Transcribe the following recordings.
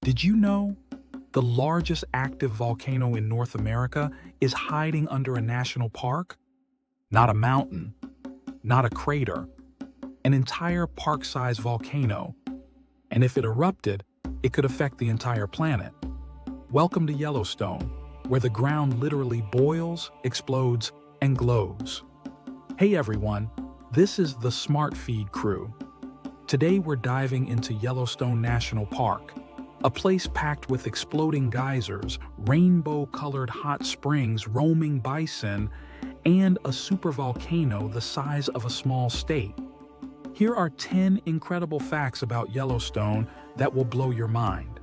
Did you know the largest active volcano in North America is hiding under a national park? Not a mountain, not a crater, an entire park-sized volcano. And if it erupted, it could affect the entire planet. Welcome to Yellowstone, where the ground literally boils, explodes, and glows. Hey everyone, this is the Smart Feed crew. Today we're diving into Yellowstone National Park, a place packed with exploding geysers, rainbow-colored hot springs, roaming bison, and a supervolcano the size of a small state. Here are 10 incredible facts about Yellowstone that will blow your mind.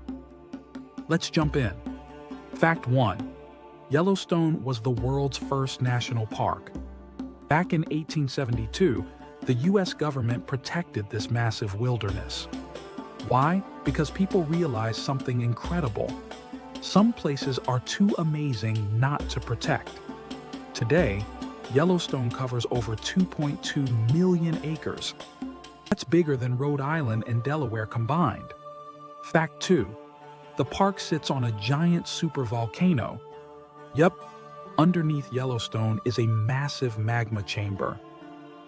Let's jump in. Fact 1. Yellowstone was the world's first national park. Back in 1872, the U.S. government protected this massive wilderness. Why? Because people realized something incredible. Some places are too amazing not to protect. Today, Yellowstone covers over 2.2 million acres. That's bigger than Rhode Island and Delaware combined. Fact 2. The park sits on a giant supervolcano. Yup, underneath Yellowstone is a massive magma chamber.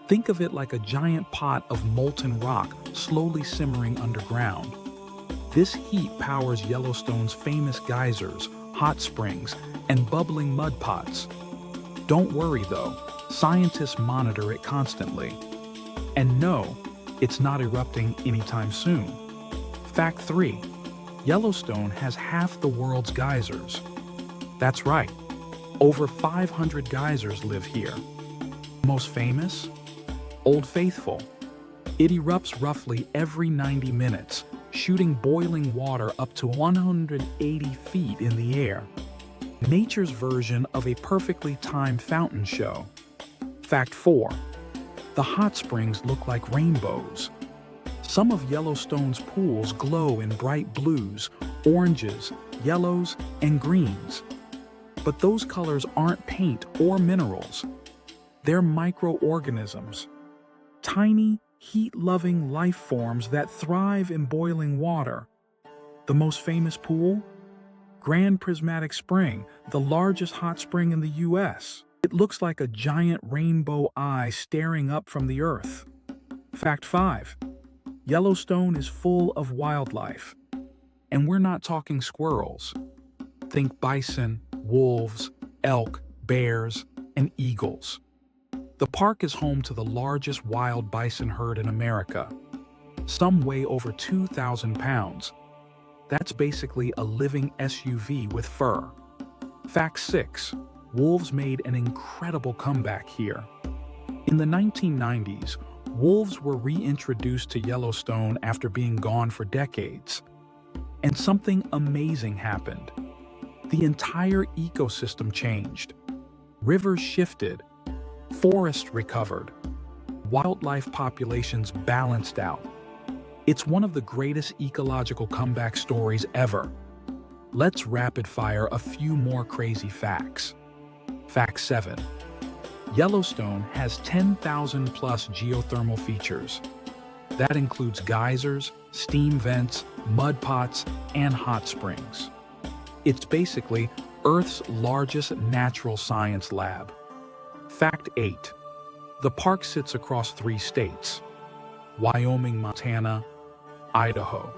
Think of it like a giant pot of molten rock slowly simmering underground. This heat powers Yellowstone's famous geysers, hot springs, and bubbling mud pots. Don't worry though, scientists monitor it constantly. And no, it's not erupting anytime soon. Fact 3. Yellowstone has half the world's geysers. That's right, over 500 geysers live here. Most famous? Old Faithful. It erupts roughly every 90 minutes, shooting boiling water up to 180 feet in the air. Nature's version of a perfectly timed fountain show. Fact 4. The hot springs look like rainbows. Some of Yellowstone's pools glow in bright blues, oranges, yellows, and greens. But those colors aren't paint or minerals. They're microorganisms. Tiny, heat-loving life forms that thrive in boiling water. The most famous pool? Grand Prismatic Spring, the largest hot spring in the U.S. It looks like a giant rainbow eye staring up from the earth. Fact 5. Yellowstone is full of wildlife. And we're not talking squirrels. Think bison, wolves, elk, bears, and eagles. The park is home to the largest wild bison herd in America. Some weigh over 2,000 pounds. That's basically a living SUV with fur. Fact 6. Wolves made an incredible comeback here. In the 1990s, wolves were reintroduced to Yellowstone after being gone for decades. And something amazing happened. The entire ecosystem changed. Rivers shifted. Forests recovered. Wildlife populations balanced out. It's one of the greatest ecological comeback stories ever. Let's rapid-fire a few more crazy facts. Fact 7. Yellowstone has 10,000 plus geothermal features. That includes geysers, steam vents, mud pots, and hot springs. It's basically Earth's largest natural science lab. Fact 8. The park sits across 3 states: Wyoming, Montana, Idaho.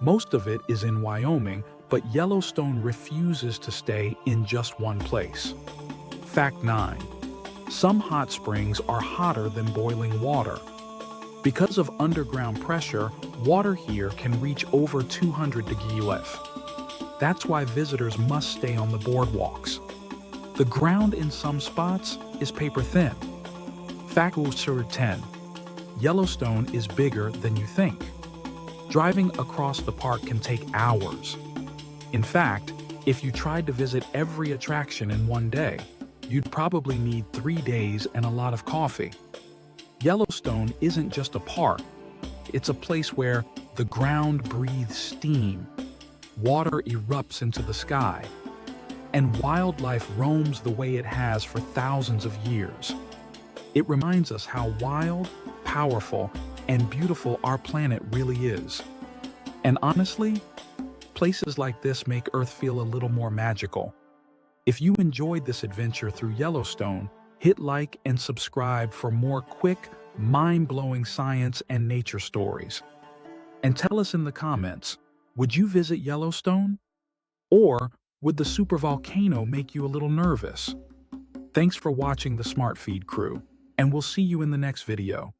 Most of it is in Wyoming, but Yellowstone refuses to stay in just one place. Fact 9. Some hot springs are hotter than boiling water. Because of underground pressure, water here can reach over 200 degrees F. That's why visitors must stay on the boardwalks. The ground in some spots is paper thin. Fact 10. Yellowstone is bigger than you think. Driving across the park can take hours. In fact, if you tried to visit every attraction in one day, you'd probably need 3 days and a lot of coffee. Yellowstone isn't just a park. It's a place where the ground breathes steam, water erupts into the sky, and wildlife roams the way it has for thousands of years. It reminds us how wild, powerful, and beautiful our planet really is. And honestly, Places like this make Earth feel a little more magical. If you enjoyed this adventure through Yellowstone, hit like and subscribe for more quick, mind-blowing science and nature stories. And tell us in the comments, would you visit Yellowstone? Or would the supervolcano make you a little nervous? Thanks for watching the Smart Feed crew, and we'll see you in the next video.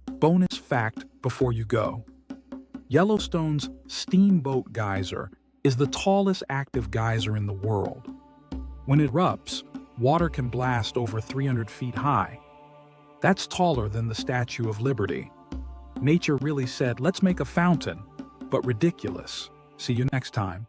Bonus fact before you go. Yellowstone's Steamboat Geyser is the tallest active geyser in the world. When it erupts, water can blast over 300 feet high. That's taller than the Statue of Liberty. Nature really said, let's make a fountain, but ridiculous. See you next time.